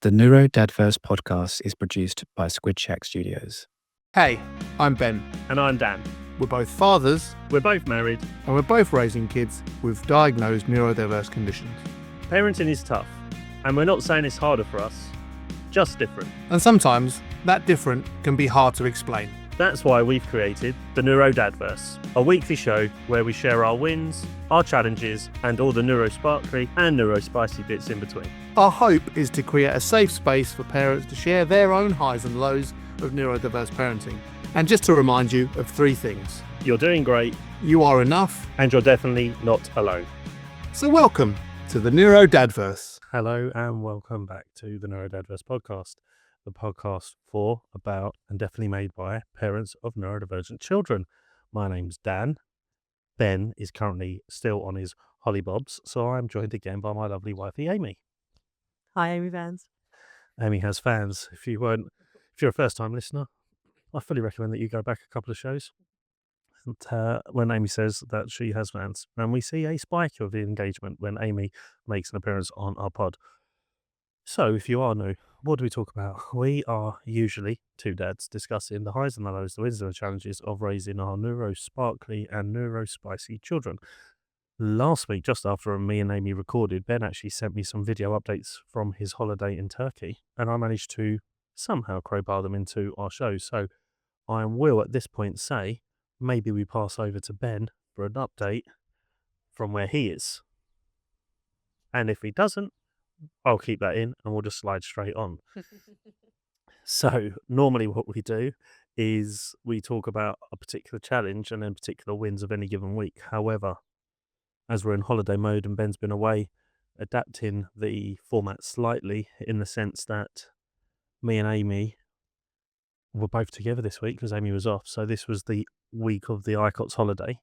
The NeuroDADverse podcast is produced by Squid Shack Studios. Hey, I'm Ben. And I'm Dan. We're both fathers, We're both married. and we're both raising kids with diagnosed neurodiverse conditions. Parenting is tough, and we're not saying it's harder for us, just different. And sometimes that different can be hard to explain. That's why we've created the NeuroDADverse, a weekly show where we share our wins, our challenges, and all the neurosparkly and neurospicy bits in between. Our hope is to create a safe space for parents to share their own highs and lows of neurodiverse parenting. And just to remind you of three things. You're doing great, You are enough. and you're definitely not alone. So welcome to the NeuroDADverse. Hello, and welcome back to the NeuroDADverse podcast, the podcast for, about, and definitely made by parents of neurodivergent children. My name's Dan. Ben is currently still on his hollybobs, so I'm joined again by my lovely wifey, Amy. Hi, Amy Vans. Amy has fans. If you're a first-time listener, I fully recommend that you go back a couple of shows. And when Amy says that she has fans, and we see a spike of engagement when Amy makes an appearance on our pod. So, if you are new, what do we talk about? We are usually two dads discussing the highs and the lows, the wins and the challenges of raising our neurosparkly and neurospicy children. Last week, just after me and Amy recorded, Ben actually sent me some video updates from his holiday in Turkey, and I managed to somehow crowbar them into our show. So I will at this point say, maybe we pass over to Ben for an update from where he is. And if he doesn't, I'll keep that in and we'll just slide straight on. So normally what we do is we talk about a particular challenge and then particular wins of any given week. However, as we're in holiday mode and Ben's been away, adapting the format slightly in the sense that me and Amy were both together this week because Amy was off. So this was the week of the ICOTS holiday.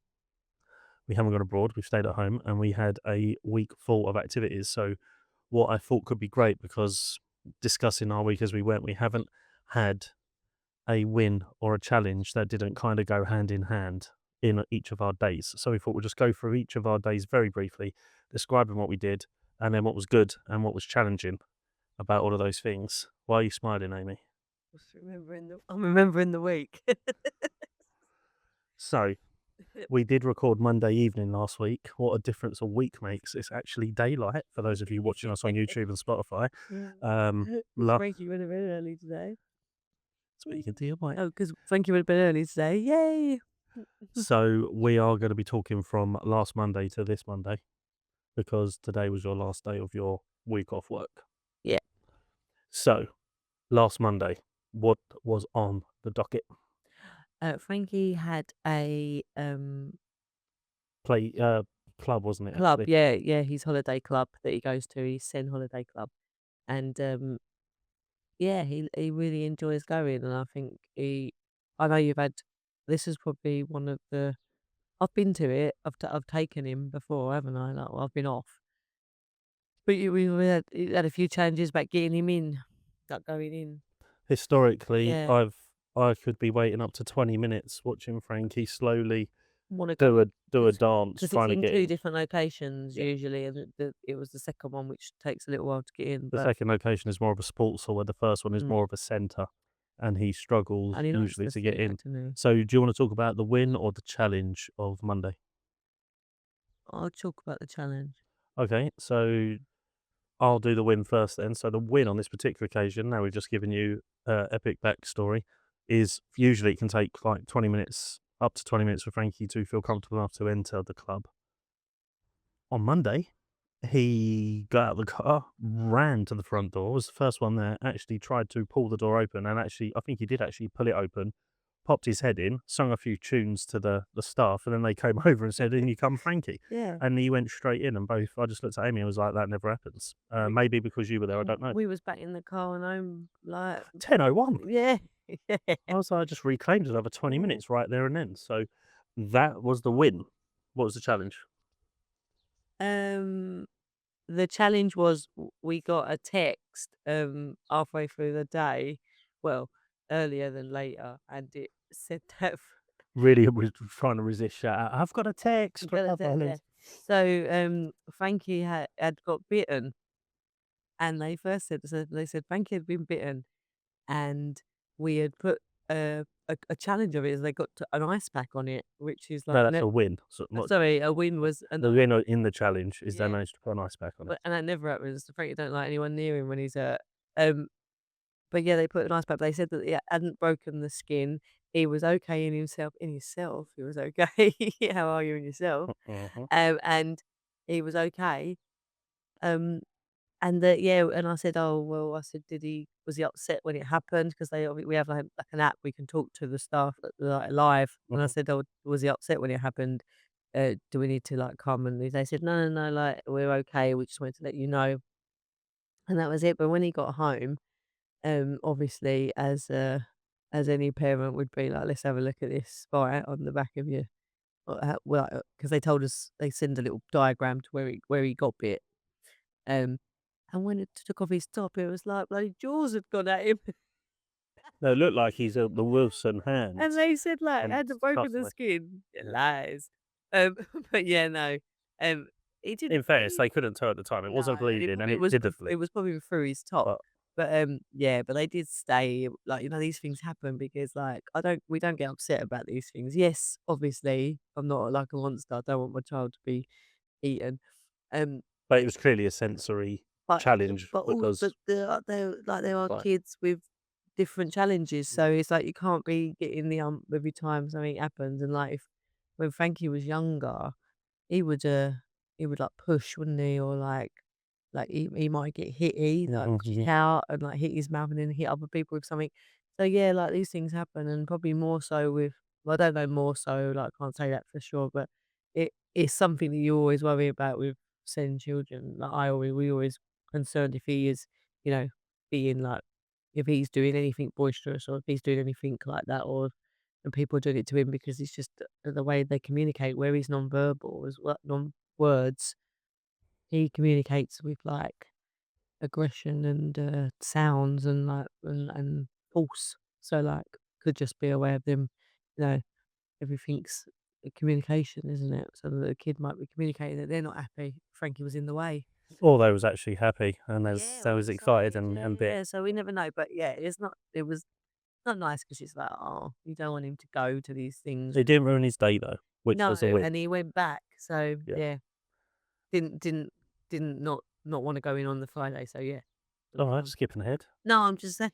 We haven't gone abroad, we've stayed at home, and we had a week full of activities. So what I thought could be great, because discussing our week as we went, we haven't had a win or a challenge that didn't kind of go hand in hand in each of our days. So we thought we'd just go through each of our days very briefly, describing what we did, and then what was good and what was challenging about all of those things. Why are you smiling, Amy? I'm remembering the week. So, we did record Monday evening last week. What a difference a week makes. It's actually daylight for those of you watching us on YouTube and Spotify. Frankie would have been early today. That's what you can do, mate. Oh, because Frankie would have been early today. Yay! So, we are going to be talking from last Monday to this Monday, because today was your last day of your week off work. Yeah. So, last Monday, what was on the docket? Frankie had a Club, wasn't it? club. Actually? Yeah, his holiday club that he goes to, his Sen holiday club, and he really enjoys going. And I think I know you've had. This is probably one of the. I've been to it. I've taken him before, haven't I? Like, I've been off. But we had a few challenges about getting him in, like going in. Historically, Yeah. I could be waiting up to 20 minutes watching Frankie slowly Want to do a Because- dance Because trying it's to in get two in. different locations Yeah. usually, and it was the second one which takes a little while to get in. The But second location is more of a sports hall, where the first one is Mm. more of a centre, and he struggles and he likes usually the to get theatre, in. doesn't he? So, do you want to talk about the win or the challenge of Monday? I'll talk about the challenge. Okay, so I'll do the win first then. So the win on this particular occasion, now we've just given you epic backstory, is usually it can take like 20 minutes, up to 20 minutes for Frankie to feel comfortable enough to enter the club. On Monday, he got out of the car, ran to the front door, was the first one there, actually tried to pull the door open, and actually, I think he did actually pull it open, popped his head in, sung a few tunes to the staff, and then they came over and said, "In you come, Frankie." Yeah. And he went straight in, and I just looked at Amy and was like, that never happens. Maybe because you were there, I don't know. We was back in the car and home like 10:01. yeah. I was like, I just reclaimed another 20 Yeah. minutes right there and then. So that was the win. What was the challenge? The challenge was we got a text halfway through the day, well, earlier than later, and it said that Really was trying to resist shout out, I've got a text. So Frankie had got bitten. And they first said, so they said Frankie had been bitten, and we had put a challenge of it is they got an ice pack on it, which is like No, that's a win. So not sorry, a win was the win in the challenge is they yeah, managed to put an ice pack on it. and that never happens. Frankie don't like anyone near him when he's um. But yeah, they put an ice pack. They said that it hadn't broken the skin. He was okay in himself. In himself, he was okay. How are you in yourself? Mhm. And he was okay. Um, and yeah, and I said, "Oh, well," I said, was he upset when it happened? Because we have like an app we can talk to the staff like live. And I Mhm. said, "Oh, was he upset when it happened? Do we need to like come?" And they said, "No, no, no, like we're okay. We just wanted to let you know." And that was it. But when he got home, obviously, as any parent would be like, "Let's have a look at this spot on the back of you." Well, because they told us they send a little diagram to where he got bit. Um, and when it took off his top, it was like bloody jaws had gone at him. No, it looked like he's the Wilson And hands. they said, like, And hadn't broken the constantly. skin. Yeah. Lies. But yeah, no. He didn't. In fairness, they couldn't tell at the time. It No, wasn't and bleeding, and it did the it flick. was probably through his top. But But yeah, but they did stay. Like, these things happen because like we don't get upset about these things. Yes, obviously, I'm not like a monster. I don't want my child to be eaten. Um, it was clearly a sensory But challenge all because there are like kids with different challenges, so it's like you can't be getting the every time something happens. And like when Frankie was younger, he would he would like push, wouldn't he? Or like he might get hit, he like push Mhm. out and like hit his mouth and then hit other people with something. So yeah, like these things happen, and probably more so with, well, I don't know more so, like I can't say that for sure, but it's something that you always worry about with sending children. Like we always concerned if he is, you know, being like, if he's doing anything boisterous or if he's doing anything like that, or and people are doing it to him because it's just the way they communicate. Where he's non-verbal as well, non-words, he communicates with like aggression and sounds and like and force. So like could just be a way of them, you know, everything's a communication, isn't it? So the kid might be communicating that they're not happy. Frankie was in the way. or they was actually happy and Yeah, they or was excited excited. Yeah, and yeah, bit. yeah. So we never know. But yeah, it was not nice because it's like, oh, you don't want him to go to these things. It didn't ruin his day though, which No, was a win. and he went back. So Yeah. yeah, didn't not want to go in on the Friday. So yeah, it All was right, fun. skipping ahead. No, I'm just saying.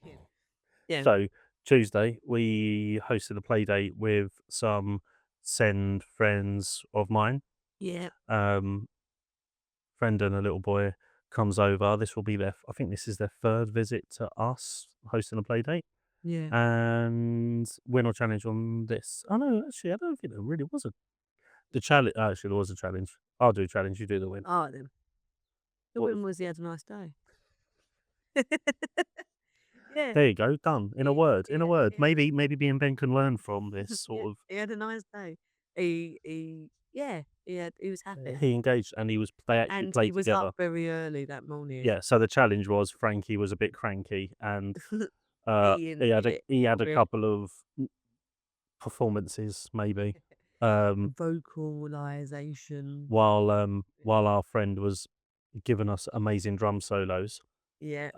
Yeah, So Tuesday we hosted a play date with some send friends of mine. yeah, Um, friend and a little boy comes over. This will be I think this is their third visit to us hosting a play date. yeah. And win or challenge on this. Oh no, actually, I don't think there really was the challenge. Actually, there was a challenge. I'll do challenge. You do the win. All right then. The What? win was he had a nice day. Yeah, There you go. Done. In a he, word. he In a had, word. he had Maybe me and Ben can learn from this yeah, sort of. he had a nice day. Yeah, he was happy. He engaged and they actually And he played was together. up very early that morning. Yeah. So the challenge was Frankie was a bit cranky and Eating it he had for a real. couple of performances maybe. Um, Vocalization. while our friend was giving us amazing drum solos. Yeah.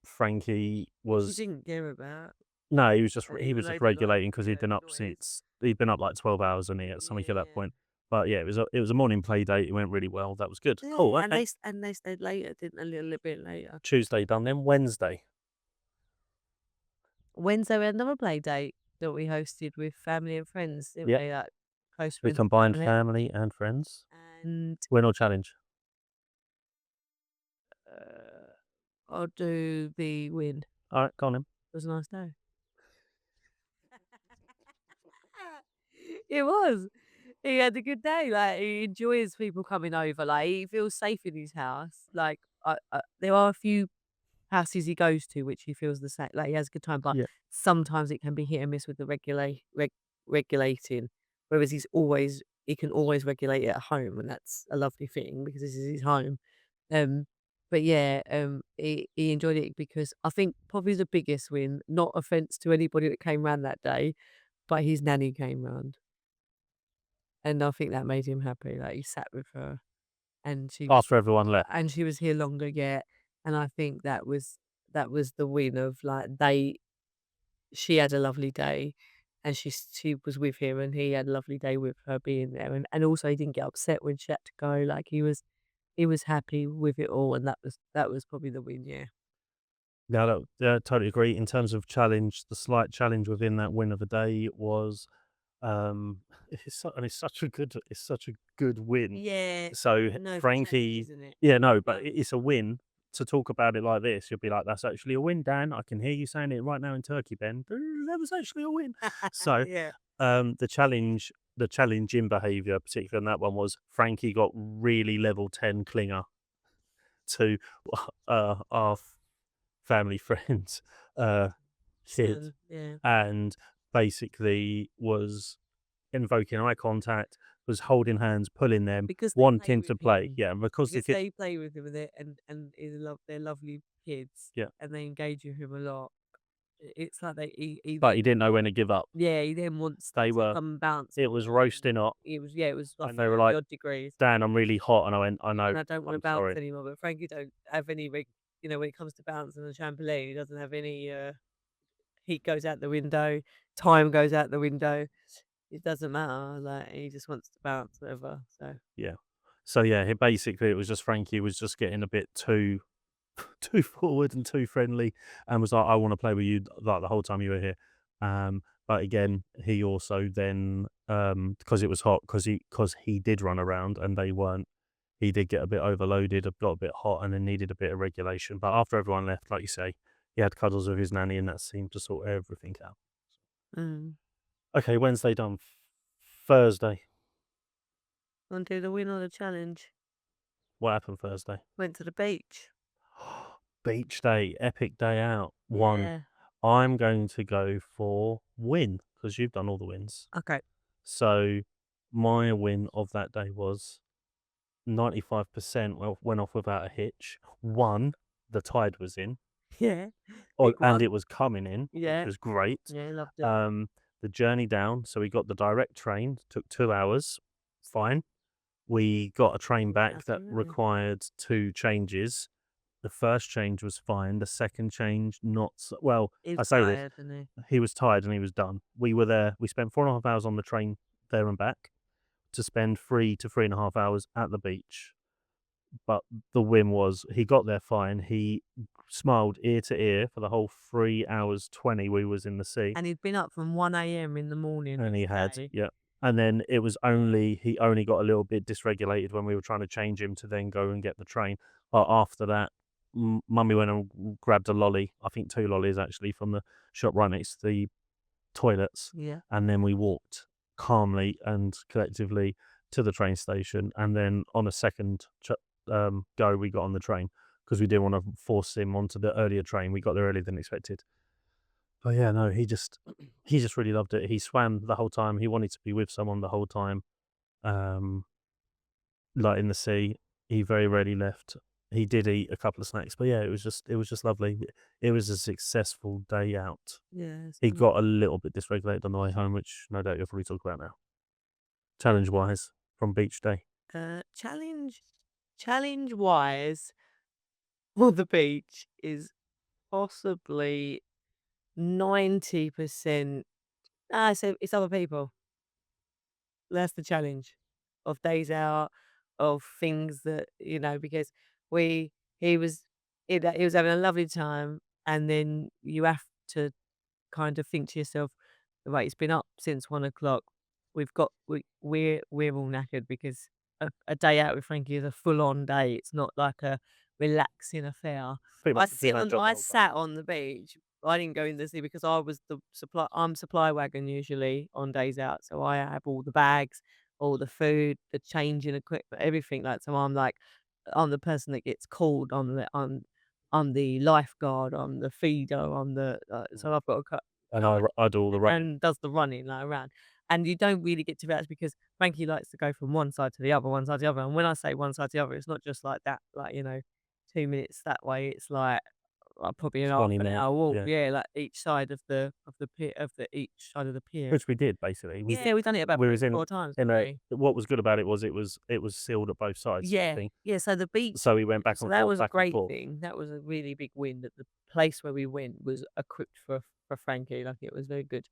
Frankie Which you was didn't care about. no, he was just And he even was though just they like, regulating because he'd been up noise. since he'd been up like 12 hours and he at something at that Yeah. point. But yeah, it was a morning play date. It went really well. That was good. Cool. Yeah, Okay. and they stayed later, didn't they? A little bit later. Tuesday done. Then Wednesday. Wednesday we had another play date that we hosted with family and friends, didn't Yep. we? Like close We friends and combined family. family and friends. And Win or challenge. I'll do the win. All right, go on then. It was a nice day. It was. He had a good day. Like he enjoys people coming over. Like he feels safe in his house. Like there are a few houses he goes to which he feels the same. Like he has a good time, but Yeah. sometimes it can be hit and miss with the regulating. Whereas he can always regulate it at home, and that's a lovely thing because this is his home. Um, but yeah, he enjoyed it because I think probably the biggest win. Not offense to anybody that came round that day, but his nanny came round. And I think that made him happy, like, he sat with her, and After everyone left. she was here longer, yeah, And I think that was the win of like she had a lovely day, and she was with him, and he had a lovely day with her being there, and also he didn't get upset when she had to go. Like he was happy with it all, and that was probably the win. Yeah. No, no, yeah, totally agree. In terms of challenge, the slight challenge within that win of the day was, um, it's such a good win. Yeah. So No, for change, Frankie, isn't it? yeah, no, but Yeah. it's a win to talk about it like this. You'll be like, "That's actually a win, Dan. I can hear you saying it right now in Turkey Bend. That was actually a win." So, Yeah. the challenge in behaviour, particularly on that one, was Frankie got really level 10 clinger to our family friends, kid, Son, yeah. and basically was invoking eye contact, was holding hands, pulling them, Because they play wanting to with play. him. Yeah, and because the Because kid, they play with him with it, and they're lovely kids, yeah, and they engage with him a lot. It's like he but he then didn't know when to give up. yeah, he then wants They to were, come and bounce it with was them, and roasting hot, it was like and they were 40 like, odd degrees, Dan, I'm really hot. And I went, I know, and I don't want to I'm bounce sorry. anymore. But Frankie don't have any, when it comes to bouncing on the trampoline, he doesn't have any. Heat goes out the window, time goes out the window. It doesn't matter. Like he just wants to bounce, whatever. So Yeah. So yeah, basically it was just Frankie was just getting a bit too too forward and too friendly, and was like, "I want to play with you like the whole time you were here." But again, he also then, because it was hot, because he did run around and they weren't. He did get a bit overloaded, got a bit hot, and then needed a bit of regulation. But after everyone left, like you say, he had cuddles with his nanny, and that seemed to sort everything out. mm. Okay, Wednesday done. Thursday, Want to do the win or the challenge? what happened Thursday? Went to the beach. Beach day, epic day out. One. Yeah. I'm going to go for win because you've done all the wins. Okay. So my win of that day was 95% went off without a hitch. One, the tide was in, Yeah. Big and one. it was coming in, which Yeah. was great. Yeah. Loved it. The journey down, so we got the direct train, took 2 hours, fine. We got a train back that required 2 changes. The first change was fine. The second change, not so well. He's I say this, tired, isn't he was tired and he was done. We were there. We spent 4.5 hours on the train there and back to spend 3 to 3.5 hours at the beach. But the win was he got there fine. He smiled ear to ear for the whole 3 hours 20 we was in the sea. And he'd been up from 1 a.m. in the morning. And he this had, day. yeah. And then he only got a little bit dysregulated when we were trying to change him to then go and get the train. But after that, Mummy went and grabbed a lolly, I think 2 lollies actually, from the shop right next to the toilets. Yeah. And then we walked calmly and collectively to the train station. And then on a second go, we got on the train because we didn't want to force him onto the earlier train. We got there earlier than expected. But yeah, no, he just really loved it. He swam the whole time. He wanted to be with someone the whole time. Like in the sea, he very rarely left. He did eat a couple of snacks, but yeah, it was just lovely. It was a successful day out. Yeah. He got a little bit dysregulated on the way home, which no doubt you'll probably talk about now. Challenge wise, from beach day. Challenge wise for the beach is possibly 90%. So it's other people. That's the challenge of days out, of things that, because we he was he was having a lovely time, and then you have to kind of think to yourself, right, it's been up since 1 o'clock. We're all knackered because a day out with Frankie is a full on day. It's not like a relaxing affair. Pretty much doing our job the I whole time. sat on the beach. I didn't go in the sea because I was the supply. I'm supply wagon usually on days out, so I have all the bags, all the food, the changing equipment, everything. Like, so I'm the person that gets called on I'm the lifeguard, I'm the feeder, so I've got to cut And I do all the running. and does the running like around. And you don't really get to relax because Frankie likes to go from one side to the other, one side to the other. And when I say one side to the other, it's not just like that, like, 2 minutes that way. It's like probably an 20 half an minute, hour walk. yeah. Yeah, like each side of the pier each side of the pier. Which we did basically. Yeah, we've done it about we 3 was or in 4 times, in haven't a we? what was good about it was it was sealed at both sides sort of Yeah, thing. yeah. So the beach. So we went back So and that forth, was a back and great forth. thing. That was a really big win. That the place where we went was equipped for Frankie. Like it was very good.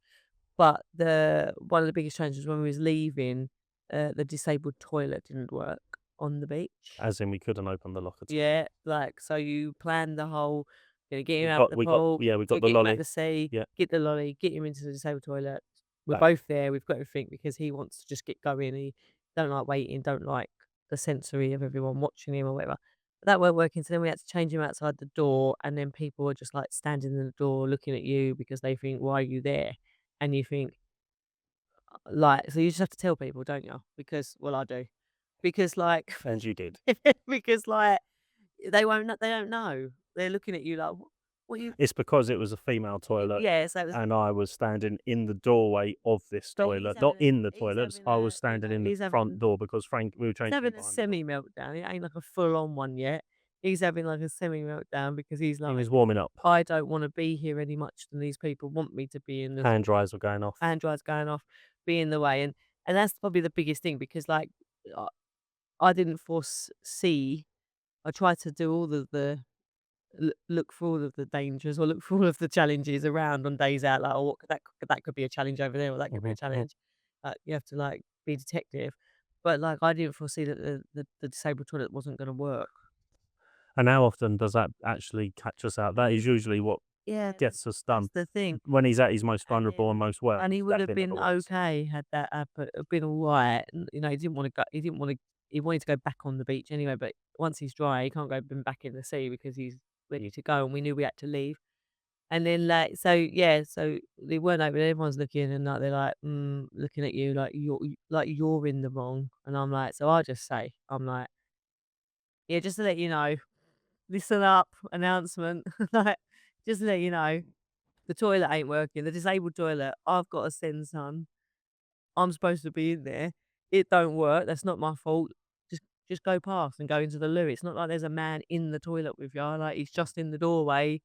But one of the biggest challenges when we was leaving, the disabled toilet didn't work on the beach. As in we couldn't open the locker. Yeah, like so you plan the whole, get him We out got the we got pool, yeah, we got the get him out lolly. the sea, Yeah. get the lolly, get him into the disabled toilet. We're Back. both there. We've got everything because he wants to just get going. He don't like waiting, don't like the sensory of everyone watching him or whatever. But that weren't working. So then we had to change him outside the door, and then people were just like standing in the door looking at you because they think, "Why are you there?" And you think, like, so you just have to tell people, don't you? Because, well, I do. Because, like, And you did. because, like, they won't, they don't know. They're looking at you like, what you, It's because it was a female toilet yeah, so it was, and I was standing in the doorway of this but he's toilet, not having in the he's toilets. having I was a, standing in the he's front having, door because we were he's changing having a behind the door. semi meltdown. It ain't like a full on one yet. He's having like a semi meltdown because he's He like, was warming up. I don't want to be here any much than these people want me to be in the Hand dryers were going off. Android's going off, be in the way. And that's probably the biggest thing because, like, I I didn't foresee, I tried to do all of the, look for all of the dangers or look for all of the challenges around on days out, like, oh, what that could be a challenge over there, or that could be a challenge. You have to, like, be a detective. But, like, I didn't foresee that the disabled toilet wasn't gonna work. And how often does that actually catch us out? That is usually what Yeah, gets us done. that's the thing. When he's at his most And vulnerable and then most well. and he would that have bit been never works. okay had that been alright. You know, he didn't wanna go, he wanted to go back on the beach anyway, but once he's dry, he can't go back in the sea because he's ready to go, and we knew we had to leave. And then, like, so yeah, so they weren't open, everyone's looking and, like, they're like, looking at you like you're in the wrong. And I'm like, so I just say, I'm like, "Yeah, just to let you know, listen up, announcement." Like, just to let you know, the toilet ain't working, the disabled toilet, I've got to send son. I'm supposed to be in there. It don't work. That's not my fault. Just go past and go into the loo. It's not like there's a man in the toilet with you. Like, he's just in the doorway.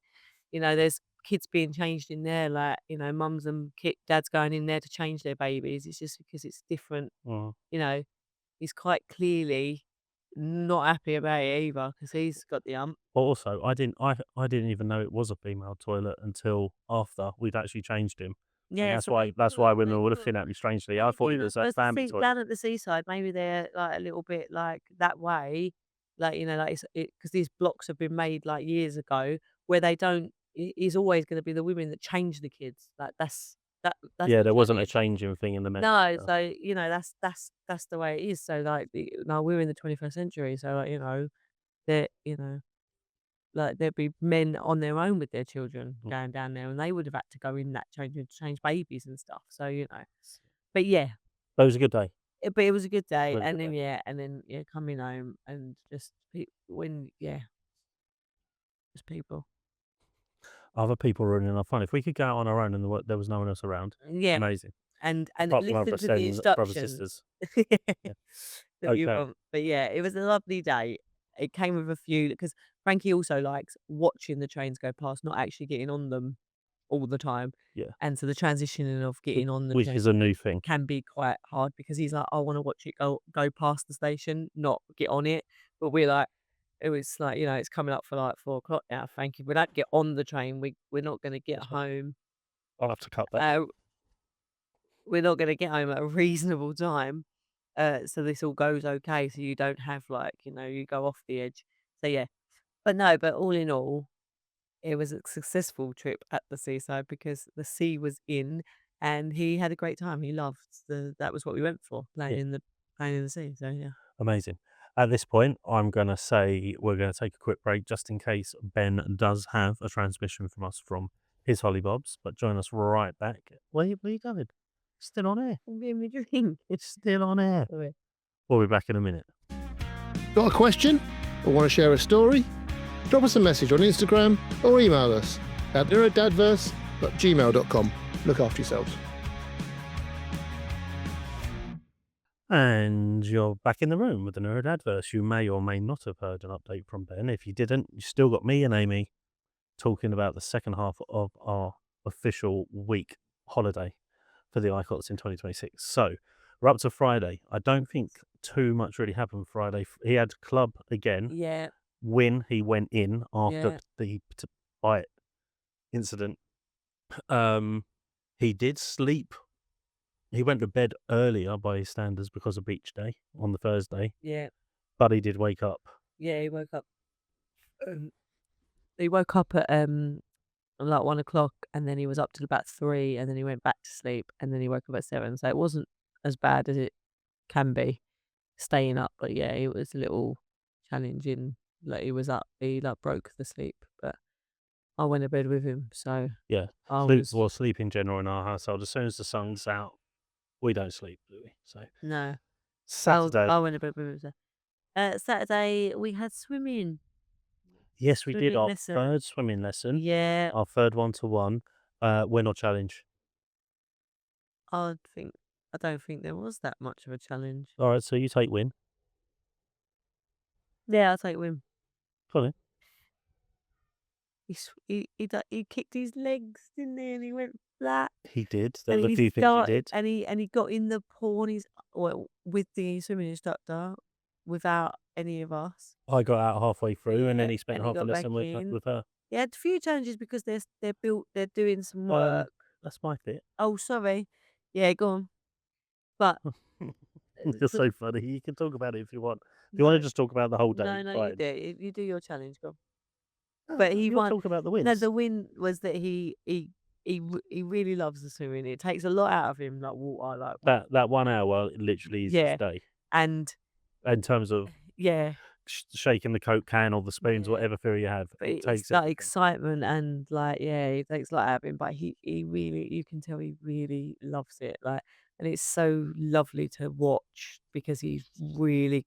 You know, there's kids being changed in there. Like, you know, mums and dads going in there to change their babies. It's just because it's different. Mm. You know, he's quite clearly not happy about it either because he's got the ump. But also, I didn't even know it was a female toilet until after we'd actually changed him. And Yeah, that's so why women were looking at me strangely. I thought it was a Whereas family toilet. down at the seaside, maybe they're, like, a little bit, like, that way, like, you know, like, because these blocks have been made, like, years ago, where they don't, it's always gonna be the women that change the kids, like, that's Yeah, the there wasn't a challenge. changing thing in the men's No, stuff. so, you know, that's the way it is, so, like, now we're in the 21st century, so, like, you know, that, you know, like, there'd be men on their own with their children going down there, and they would have had to go in that change babies and stuff, so, you know. But yeah, But it was a good day. but it was a good day, Really and good then, day. yeah, coming home and just just people. Other people ruining our fun. If we could go out on our own and there was no one else around, Yeah, amazing. and Apart from our listen to the brothers instructions sisters. Yeah. that you Okay. want. But yeah, it was a lovely day. It came with a few because Frankie also likes watching the trains go past, not actually getting on them all the time. Yeah. And so the transitioning of getting on the Which train is a new thing. can be quite hard because he's like, I want to watch it go past the station, not get on it. But we're like, it was like, you know, it's coming up for like 4 o'clock now. Frankie, we don't get on the train. We're not going to get home. I'll have to cut that. We're not going to get home at a reasonable time. So this all goes okay. So you don't have, like, you know, you go off the edge. So yeah, but no, but all in all, it was a successful trip at the seaside because the sea was in, and he had a great time. He loved that was what we went for, playing in the sea. So yeah. Amazing. At this point, I'm going to say we're going to take a quick break just in case Ben does have a transmission from us from his Hollybobs. But join us right back. Where are you going? Still on air. I'm getting me drink. It's still on air. Okay. We'll be back in a minute. Got a question or want to share a story? Drop us a message on Instagram or email us at NeuroDADverse@gmail.com. Look after yourselves. And you're back in the room with the NeuroDADverse. You may or may not have heard an update from Ben. If you didn't, you still got me and Amy talking about the second half of our official week holiday for the ICOTS in 2026. So we're up to Friday. I don't think too much really happened Friday. He had club again. Yeah, Win, he went in after yeah, the bite incident. He did sleep. He went to bed earlier by his standards because of beach day on the Thursday, yeah, but he did wake up. yeah. He woke up. He woke up at like 1 o'clock, and then he was up till about 3, and then he went back to sleep, and then he woke up at 7. So it wasn't as bad as it can be staying up, but yeah, it was a little challenging. Like he was up, he like broke the sleep, but I went to bed with him, so Yeah, I was sleep in general in our household. As soon as the sun's out, we don't sleep, do we? So no. Saturday, I went to bed with him. So. Saturday we had swimming. yes, we did Swimming our lesson. third swimming lesson, Yeah, our third 1-to-1 win or challenge. I don't think there was that much of a challenge. All right, so you take win. Yeah, I'll take him. Got it. He kicked his legs, didn't he? And he went flat. He did. There And were a he few things he started, did. and he got in the pool, and with the swimming instructor, without any of us. I got out halfway through, and then Yeah, he spent and he half the got back lesson in. with her. He had a few challenges because they're doing some work. That's my bit. Oh, sorry. Yeah, go on. But You're so funny. You can talk about it if you want. If you want to just talk about the whole day, no, you fine. do. You do your challenge, go on. No, But no, he you're won. talking about the No, wins. the win was that he really loves the swimming. It takes a lot out of him, like water, like That 1 hour literally is his yeah, day and in terms of yeah, shaking the Coke can or the spoons, yeah. whatever theory you have. But It it's takes like everything. excitement and like yeah, it takes a lot out of him. But he really, you can tell he really loves it. Like, and it's so lovely to watch because he's really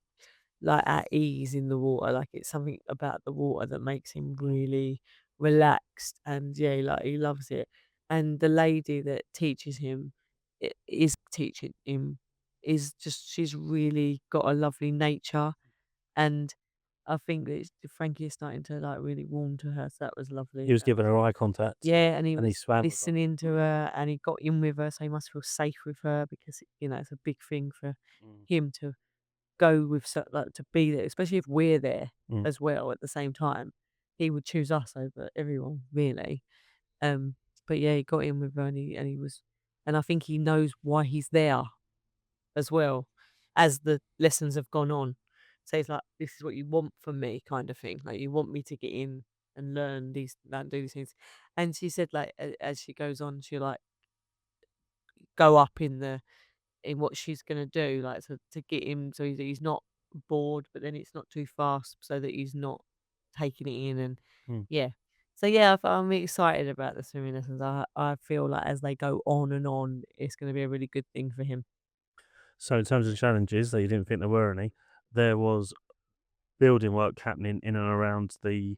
like at ease in the water. Like it's something about the water that makes him really relaxed. And yeah, like he loves it. And the lady that teaches him is teaching him is just she's really got a lovely nature, and I think that Frankie is starting to like really warm to her. So that was lovely. He was giving her eye contact, Yeah, and he and he was swam with her. listening to her, and he got in with her, so he must feel safe with her because it's a big thing for Mm. him to go with like to be there, especially if we're there Mm. as well at the same time. He would choose us over everyone, really. Um, but yeah, he got in with her, and he was, and I think he knows why he's there as well as the lessons have gone on. So it's like, this is what you want from me, kind of thing. Like you want me to get in and learn these, like, do these things. And she said, like, as she goes on, she'll like go up in what she's gonna do, like to get him so he's not bored, but then it's not too fast, so that he's not taking it in, and Mm. yeah. So yeah, I'm excited about the swimming lessons. I feel like as they go on and on, it's gonna be a really good thing for him. So in terms of challenges, that you didn't think there were any, there was building work happening in and around the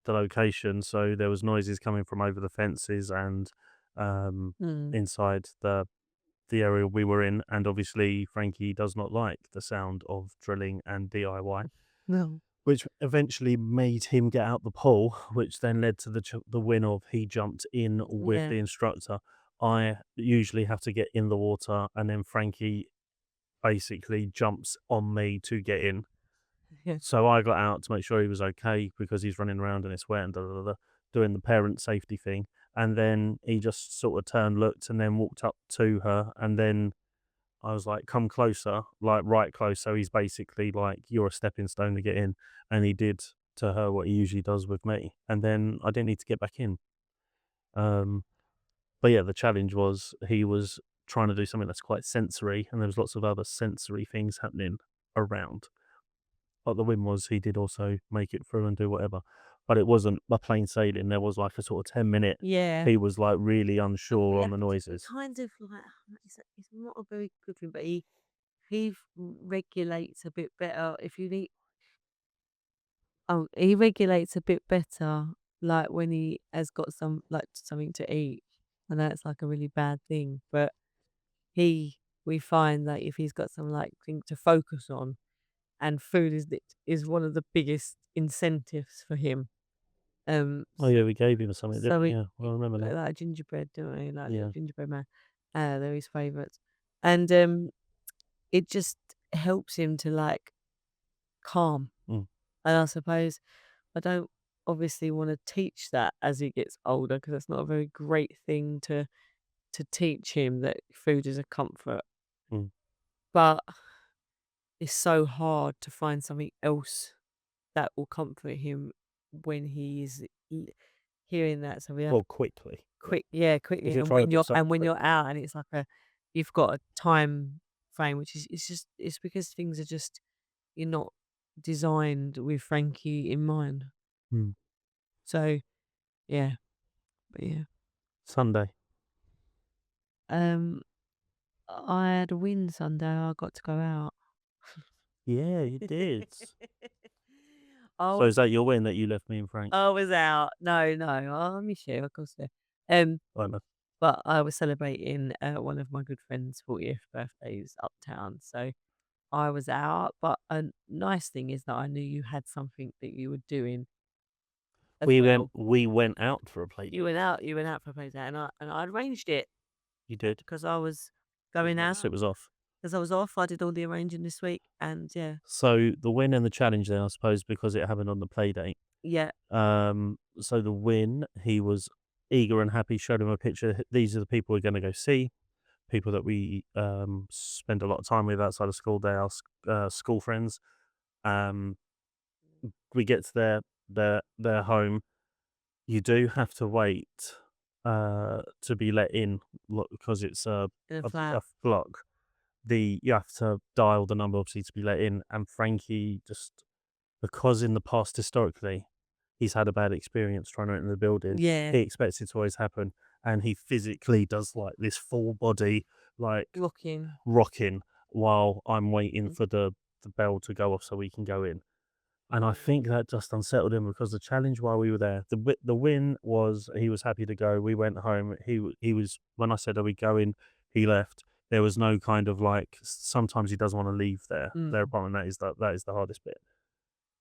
location. So there was noises coming from over the fences and Mm. inside the area we were in, and obviously Frankie does not like the sound of drilling and DIY, No. which eventually made him get out the pool, which then led to the win of he jumped in with Yeah. the instructor. I usually have to get in the water, and then Frankie basically jumps on me to get in. Yeah. So I got out to make sure he was okay because he's running around and it's wet and doing the parent safety thing. And then he just sort of turned, looked, and then walked up to her. And then I was like, come closer, like right close. So he's basically like, you're a stepping stone to get in. And he did to her what he usually does with me. And then I didn't need to get back in. But yeah, the challenge was he was trying to do something that's quite sensory. And there was lots of other sensory things happening around. But the win was he did also make it through and do whatever. But it wasn't a plain sailing. There was like a sort of 10-minute. Yeah. He was like really unsure on the It noises. kind of like it's not a very good thing, but he regulates a bit better if you need. Oh, he regulates a bit better, like when he has got something to eat. I know it's like a really bad thing, but we find that if he's got some like thing to focus on, and food is one of the biggest incentives for him. Oh yeah, we gave him something. So we Yeah, well, I remember like that. that gingerbread, don't we? Like little Yeah. gingerbread man. They're his favourites, and it just helps him to like calm. Mm. And I suppose I don't obviously want to teach that as he gets older because that's not a very great thing to teach him that food is a comfort. Mm. But it's so hard to find something else that will comfort him when he is hearing that. So we have Well, quickly. quickly. If you're And trying to put something when quick. you're out and it's like you've got a time frame, which is it's because things are just you're not designed with Frankie in mind. Mm. So yeah, but yeah. Sunday. I had a win Sunday. I got to go out. Yeah, you did. I So is was that your win that you left me and Frank? I was out. No, no. I miss you, of course. Um, I know. but I was celebrating one of my good friends' 40th birthdays uptown, so I was out. But a nice thing is that I knew you had something that you were doing as well. We went out for a play date. You went out for a play date, and I arranged it You did. because I was going out. So it was off. Because I was off, I did all the arranging this week, and yeah, So the win and the challenge then, I suppose, because it happened on the play date. yeah, So the win, he was eager and happy. Showed him a picture. These are the people we're going to go see. People that we spend a lot of time with outside of school. They are school friends. We get to their home. You do have to wait to be let in because it's in a a flat. block. You have to dial the number obviously to be let in, and Frankie just because in the past historically he's had a bad experience trying to enter the building. Yeah, He expects it to always happen, and he physically does like this full body like rocking while I'm waiting for the bell to go off so we can go in. And I think that just unsettled him because the challenge while we were there, the win was he was happy to go. We went home. He was when I said, "Are we going?" He left. There was no kind of like. Sometimes he doesn't want to leave their apartment. That is the hardest bit.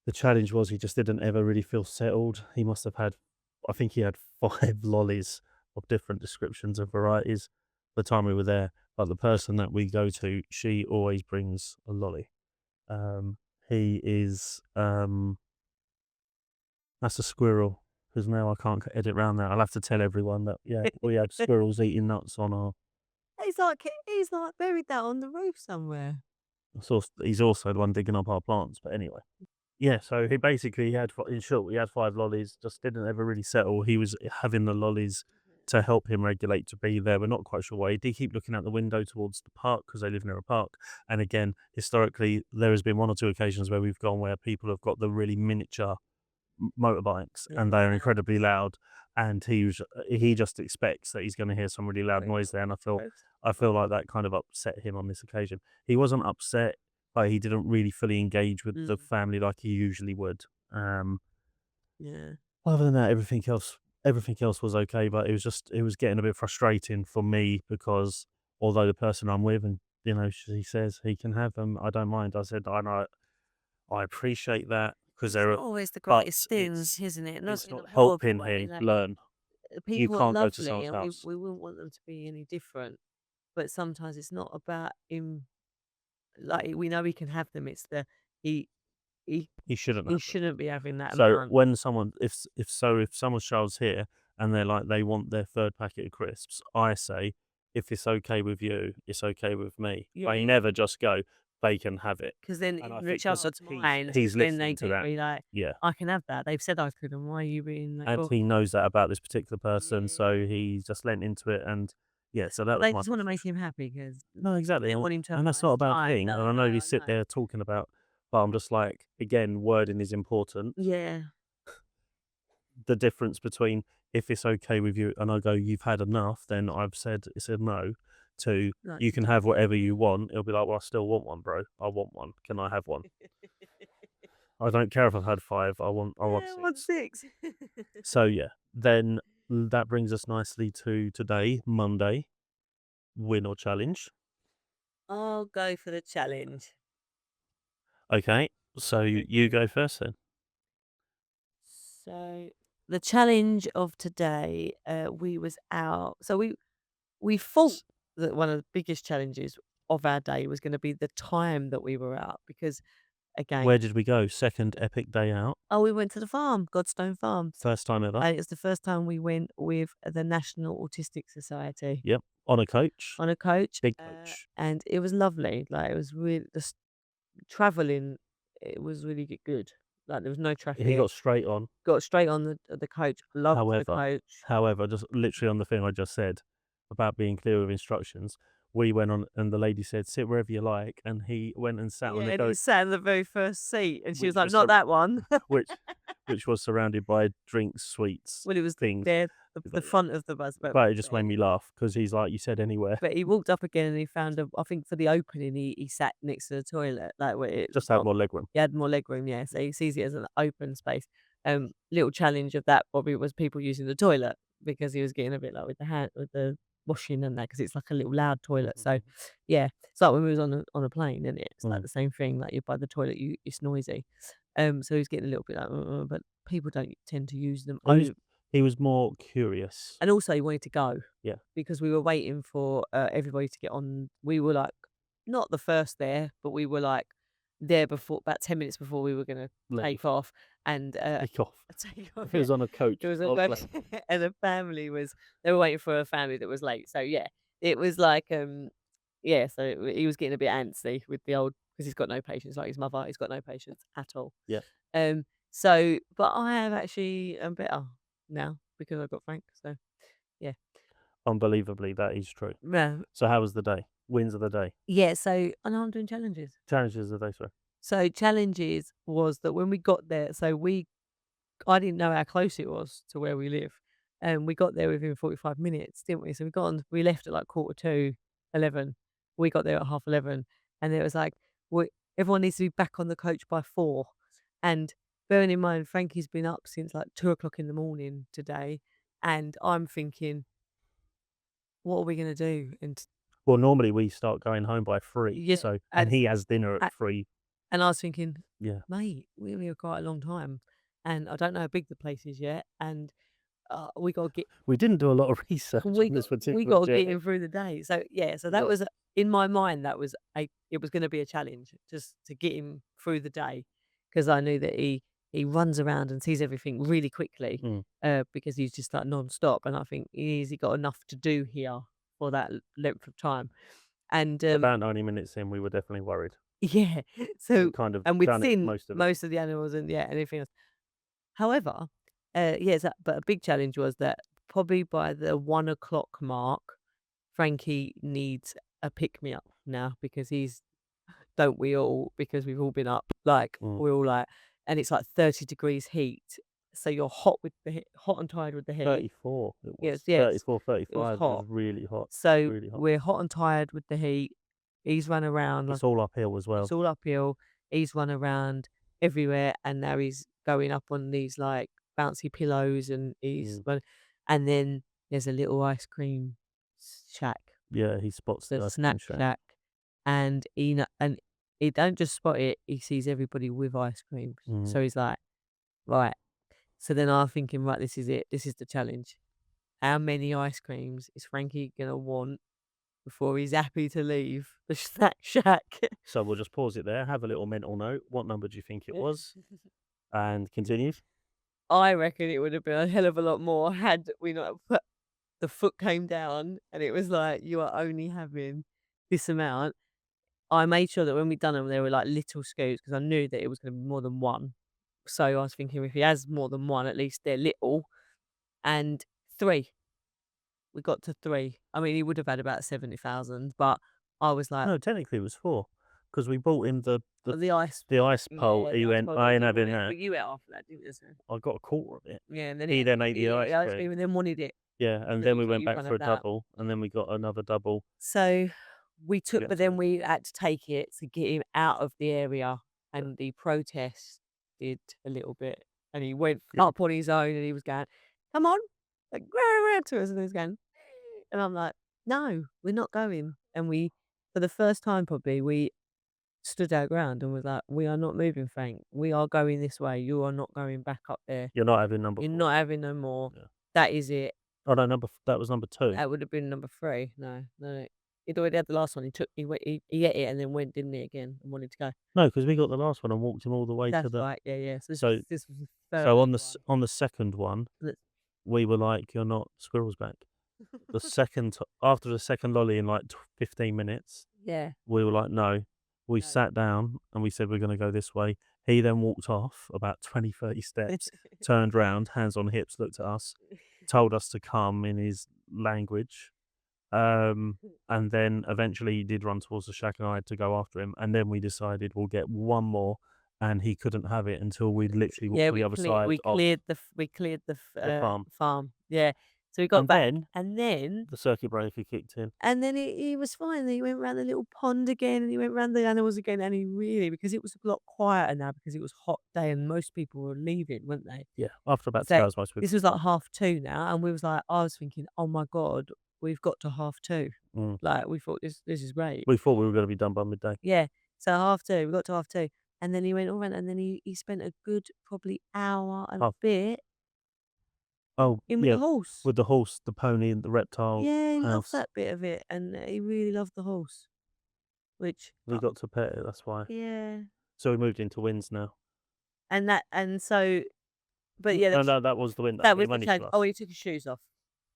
The challenge was he just didn't ever really feel settled. He must have had, I think he had 5 lollies of different descriptions and varieties the time we were there. But the person that we go to, she always brings a lolly. He is that's a squirrel because now I can't edit around that. I'll have to tell everyone that we had squirrels eating nuts on our. he's like buried that on the roof somewhere. He's also the one digging up our plants. But anyway, yeah. So he basically had, in short, he had 5 lollies. Just didn't ever really settle. He was having the lollies to help him regulate to be there. We're not quite sure why. He did keep looking out the window towards the park because they live near a park. And again, historically, there has been 1 or 2 occasions where we've gone where people have got the really miniature motorbikes and they are incredibly loud. And he just expects that he's going to hear some really loud noise there. And I feel like that kind of upset him on this occasion. He wasn't upset, but he didn't really fully engage with the family like he usually would. Yeah. Other than that, everything else was okay, but it was getting a bit frustrating for me because although the person I'm with and she says he can have them, I don't mind. I said I appreciate that because there are Always the but greatest things, isn't it? it's In a not horrible helping way, him like, learn. You people are can't go to lovely, someone's and house. we wouldn't want them to be any different. But sometimes it's not about him. Like we know he can have them. It's he he He shouldn't have them. shouldn't be having that So amount. when someone if someone's child's here and they're like they want their 3rd packet of crisps, I say if it's okay with you, it's okay with me. Yeah. They never just go they can have it. Because then And I in the think 'cause child's mind, he's then they listening to get that. really like, Yeah. I can have that. They've said I could, and why are you being like? And he knows that about this particular person, so Yeah. he just lent into it and yeah, so that But was they my just want to make frustration. him happy because No, exactly. they want him to have And a that's not a nice bad time. thing. No, And I know we I sit know. there talking about but I'm just like, again, wording is important. Yeah. The difference between if it's okay with you and I go, you've had enough, then I've said it's a no, to Like, you can have whatever you want. It'll be like, well, I still want one, bro. I want one. Can I have one? I don't care if I've had 5. I want yeah, 6. 6. So yeah, then that brings us nicely to today, Monday, win or challenge. I'll go for the challenge. Okay, so you go first then. So the challenge of today, we was out. So we thought that one of the biggest challenges of our day was going to be the time that we were out because again, Where did we go? Second epic day out. we went to the farm, Godstone Farm. First time ever. And it was the first time we went with the National Autistic Society Yep. On a coach. on a coach. Big coach. And it was lovely. Like it was really traveling. It was really good. Like there was no traffic. He got straight on. Got straight on the coach. Loved the coach. However, just literally on the thing I just said about being clear with instructions, we went on and the lady said, sit wherever you like. And he went and sat on the and he coach, sat in the very first seat. And she Which was like, was not that one. which was surrounded by drinks, sweets, Well, it was things. there, the front of the bus. But it just made me laugh because he's like, you said anywhere. But he walked up again and he found I think for the opening, he sat next to the toilet, like where it Just had more leg room. He had more leg room, yeah. So he sees it as an open space. Little challenge of that probably was people using the toilet because he was getting a bit like with the washing and that because it's like a little loud toilet. So yeah, it's like when we was on a plane, isn't it? It's like the same thing. Like you're by the toilet, it's noisy. So he's getting a little bit like, but people don't tend to use them. He was more curious. And also he wanted to go. Yeah. Because we were waiting for everybody to get on. We were like, not the first there, but we were like there before, about 10 minutes before we were going to take off. And Take off. take off. He was on a coach. It was Oh, a bless. and the family they were waiting for a family that was late. So yeah, it was like, yeah, so he was getting a bit antsy with the old, because he's got no patience, like his mother, he's got no patience at all. Yeah. So, but I have actually, better now because I've got Frank. So, yeah. Unbelievably, that is true. Yeah. So how was the day? Wins of the day. Yeah. So, I know I'm doing challenges. Challenges of the day, sorry. So, challenges was that when we got there, I didn't know how close it was to where we live. And we got there within 45 minutes, didn't we? So we left at like 11:15. We got there at 11:30. And it was like, everyone needs to be back on the coach by 4. And bearing in mind, Frankie's been up since like 2 o'clock in the morning today. And I'm thinking, what are we going to do? And Well, normally we start going home by 3. Yeah, So and he has dinner at 3. And I was thinking, Yeah. mate, we're here quite a long time. And I don't know how big the place is yet. And we got to get We didn't do a lot of research on this particular we got to journey. get him through the day. So yeah, so that Yeah. was in my mind. It was going to be a challenge just to get him through the day because I knew that he runs around and sees everything really quickly because he's just like non-stop. And I think he got enough to do here for that length of time. And About 90 minutes in, we were definitely worried. yeah, so We kind of and we'd done it seen most of it. most of the animals and anything else. However, but a big challenge was that probably by the 1 o'clock mark, Frankie needs a pick me up now because don't we all? Because we've all been up, like we're all like, and it's like 30 degrees heat, so you're hot and tired with the heat. 34. It was. Yes, 34, 35. It was hot. really hot. So really hot. we're hot and tired with the heat. He's run around. It's all uphill as well. It's all uphill. He's run around everywhere, and now he's going up on these like bouncy pillows, and and then there's a little ice cream shack. Yeah, he spots the ice cream snack shack, and he don't just spot it; he sees everybody with ice cream. So he's like, right. So then I'm thinking, right, this is it. This is the challenge. How many ice creams is Frankie gonna want before he's happy to leave the snack shack? So we'll just pause it there, have a little mental note. What number do you think it was? And continue. I reckon it would have been a hell of a lot more had we not put the foot came down and it was like, you are only having this amount. I made sure that when we done them, they were like little scoops because I knew that it was going to be more than one. So I was thinking if he has more than one, at least they're little. And 3. We got to 3. I mean, he would have had about 70,000, but I was like, No, technically it was 4 because we bought him the ice pole. Yeah, He the went, ice I ain't pole, having you that. But you ate after that, didn't you? I got a quarter of it. Yeah, and then He then ate the ate ice cream. and then wanted it. Yeah, and So then we you went back can't for a have that. double, and then we got another double. So we took, Yeah, but then sorry. we had to take it to get him out of the area, and the protest did a little bit, and he went up on his own, and he was going, "Come on," like to us, and he was going, and I'm like, "No, we're not going." And we, for the first time, probably stood our ground and was like, "We are not moving, Frank. We are going this way. You are not going back up there. You're not having number You're 4. not having no more. Yeah. That is it." Oh no, that was number 2. That would have been number 3. No, no. He'd already had the last one. He ate it and then went, didn't he, again, and wanted to go. No, because we got the last one and walked him all the way to That's the. right. Yeah. So So this was the so third on the second one, one. we were like, "You're not squirrels back." The second after the second lolly in like 15 minutes, Yeah. we were like, "No." We No. sat down and we said we're going to go this way. He then walked off about 20, 30 steps, turned round, hands on hips, looked at us, told us to come in his language. And then eventually he did run towards the shack and I had to go after him. And then we decided we'll get one more, and he couldn't have it until we literally walked Yeah, to the other side we of cleared the the farm. Yeah. So we got And back, then and then the circuit breaker kicked in. he was fine. Then he went round the little pond again, and he went round the animals again, and he really, because it was a lot quieter now because it was a hot day and most people were leaving, weren't they? Yeah, after about 2 So hours, most people. this was like 2:30 now, and we was like, I was thinking, oh my God, we've got to 2:30. Mm. Like, we thought this is great. We thought we were going to be done by midday. Yeah. So 2:30, we got to 2:30, and then he went all around, and then he spent a good probably hour and a Half. bit Oh, in with yeah, the horse. with the horse, the pony, and the reptile Yeah, he loved house. that bit of it, and he really loved the horse, which We got to pet it, that's why. yeah, So we moved into Wins now. and so, but yeah, No, that was the win. that was the money challenge. to us. Oh, he took his shoes off.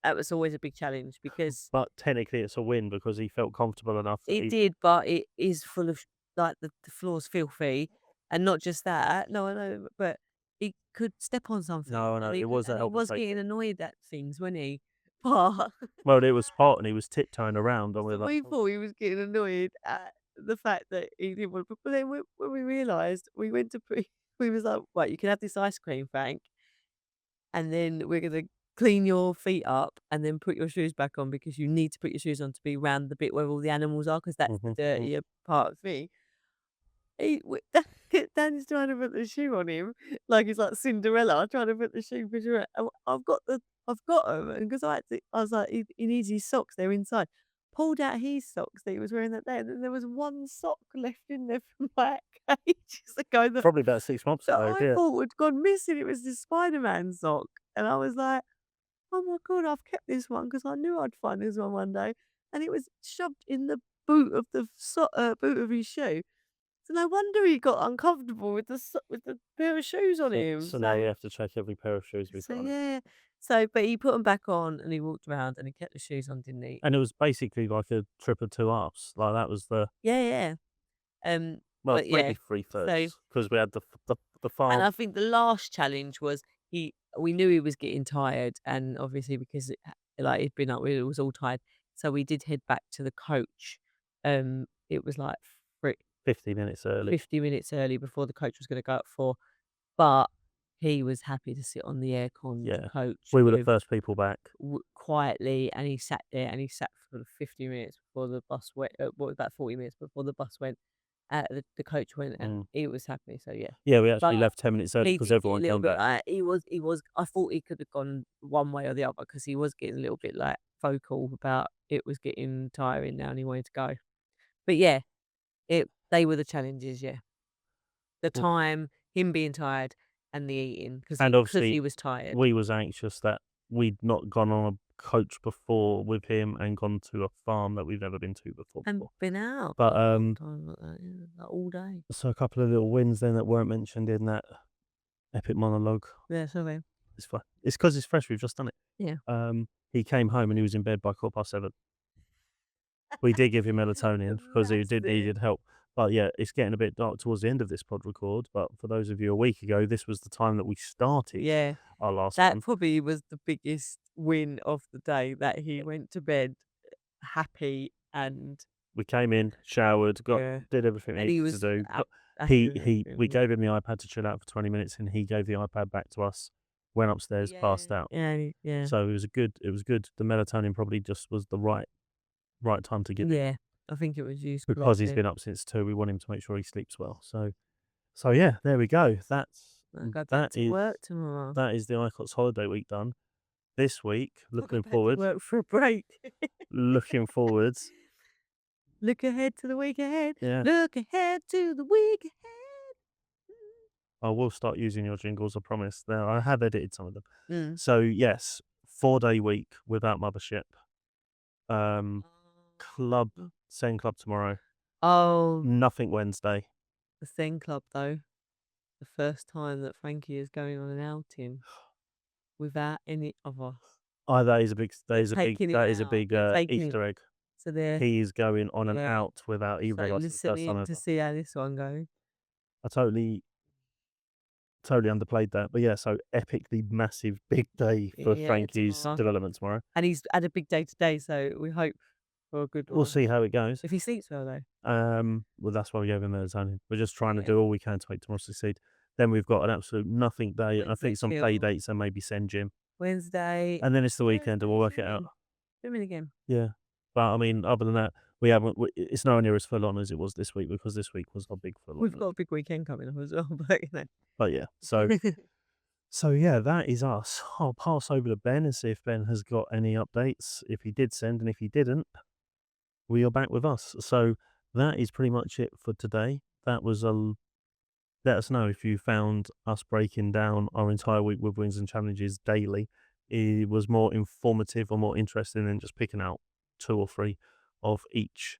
That was always a big challenge because But technically, it's a win because he felt comfortable enough that it did, but it is full of like the floor's filthy, and not just that. No, I know, but he could step on something. No, and it was a and he health and was safety. getting annoyed at things, wasn't he? But Well, it was hot and he was tiptoeing around, and we were like, we thought he was getting annoyed at the fact that he didn't want to. But then when we realised, we went to we was like, right, you can have this ice cream, Frank, and then we're gonna clean your feet up and then put your shoes back on because you need to put your shoes on to be round the bit where all the animals are because that's the dirtier part of me. Dan's trying to put the shoe on him like he's like Cinderella trying to put the shoe for sure. I've got them, and because I was like, he needs his socks. They're inside. Pulled out his socks that he was wearing that day, and then there was one sock left in there from like ages ago that probably about 6 months ago. I Yeah. thought had gone missing. It was this Spider-Man sock, and I was like, "Oh my God, I've kept this one because I knew I'd find this one day." And it was shoved in the boot of the boot of his shoe. So no wonder he got uncomfortable with with the pair of shoes on him. So now you have to check every pair of shoes we've So got on it. yeah. So, but he put them back on and he walked around and he kept the shoes on, didn't he? And it was basically like a trip of 2 halves. Like that was the Yeah. well, But maybe yeah. 3 So, thirds because we had the and farm. I think the last challenge was we knew he was getting tired, and obviously because like he'd been up, it was all tired. So we did head back to the coach. It was like 50 minutes early. 50 minutes early before the coach was going to go at 4, but he was happy to sit on the aircon Yeah. coach. We were the first people back. Quietly, and he sat there and he sat for 50 minutes before the bus went. About 40 minutes before the bus went. The coach went, and he was happy. So yeah. Yeah, we actually But left 10 minutes early he because did get everyone a little came bit. back. He was. I thought he could have gone one way or the other because he was getting a little bit like vocal about it was getting tiring now and he wanted to go. But yeah, they were the challenges. Yeah, the Well- time, him being tired, and the eating And because obviously he was tired. we was anxious that we'd not gone on a coach before with him and gone to a farm that we've never been to before. And been out But, for a long time like that, yeah, like all day. So a couple of little wins then that weren't mentioned in that epic monologue. Yeah, sorry. It's fine. It's because it's fresh. We've just done it. Yeah. He came home and he was in bed by 7:15. We did give him melatonin because he needed help. But yeah, it's getting a bit dark towards the end of this pod record. But for those of you a week ago, this was the time that we started Yeah. our last That one. probably was the biggest win of the day, that he went to bed happy and We came in, showered, Yeah. did everything and he he needed was to do. happy with We everything. gave him the iPad to chill out for 20 minutes, and he gave the iPad back to us. Went upstairs, passed out. Yeah. So it was good. The melatonin probably just was the right time to give him. Yeah. I think it was used Because he's correctly. been up since 2. We want him to make sure he sleeps well. So yeah, there we go. I'll go back to work tomorrow. That is the ICOTS holiday week done. This week, I'll go looking back to forward, work for a break. looking forwards. Look ahead to the week ahead. Yeah. Look ahead to the week ahead. I will start using your jingles, I promise. Now, I have edited some of them. Mm. So, yes, 4-day week without mothership. Club, Zen Club tomorrow. Oh, Nothing Wednesday. the Zen Club, though. The first time that Frankie is going on an outing without any other. Oh, that is a big taking him out. They're taking him. Easter egg. So they're He is going on an Yeah. out without either of us. It's the first listening time in ever. to see how this one goes. I totally underplayed that. But yeah, so epically massive big day for Yeah, Frankie's tomorrow. development tomorrow. And he's had a big day today, so we hope for a good one. We'll see how it goes. If he sleeps well, though. Well, that's why we gave him melatonin. We're just trying to Yeah. do all we can to make tomorrow succeed. Then we've got an absolute nothing day. I Wednesday think some chill. play dates and maybe send gym. Wednesday. And then it's the weekend and we'll work it out. Swimming again. Yeah. But I mean, other than that, it's nowhere near as full on as it was this week because this week was a big full on. We've got a big weekend coming up as well, but But yeah, so yeah, that is us. I'll pass over to Ben and see if Ben has got any updates. If he did send, and if he didn't, we are back with us. So that is pretty much it for today. That was let us know if you found us breaking down our entire week with wins and challenges daily. It was more informative or more interesting than just picking out 2 or 3 of each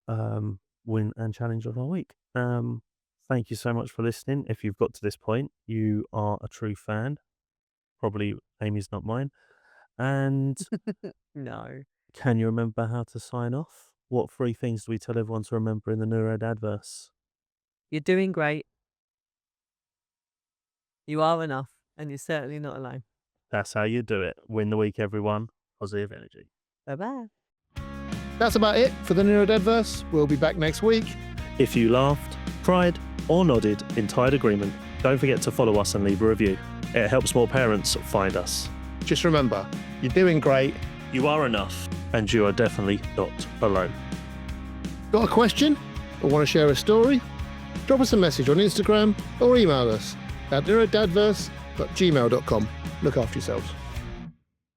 win and challenge of our week. Thank you so much for listening. If you've got to this point, you are a true fan. Probably Amy's, not mine. And no. can you remember how to sign off? What 3 things do we tell everyone to remember in the NeuroDADverse? You're doing great. You are enough, and you're certainly not alone. That's how you do it. Win the week, everyone. Positive energy. Bye-bye. That's about it for the NeuroDADverse. We'll be back next week. If you laughed, cried, or nodded in tired agreement, don't forget to follow us and leave a review. It helps more parents find us. Just remember, you're doing great. You are enough, and you are definitely not alone. Got a question or want to share a story? Drop us a message on Instagram or email us at neurodadverse@gmail.com. Look after yourselves.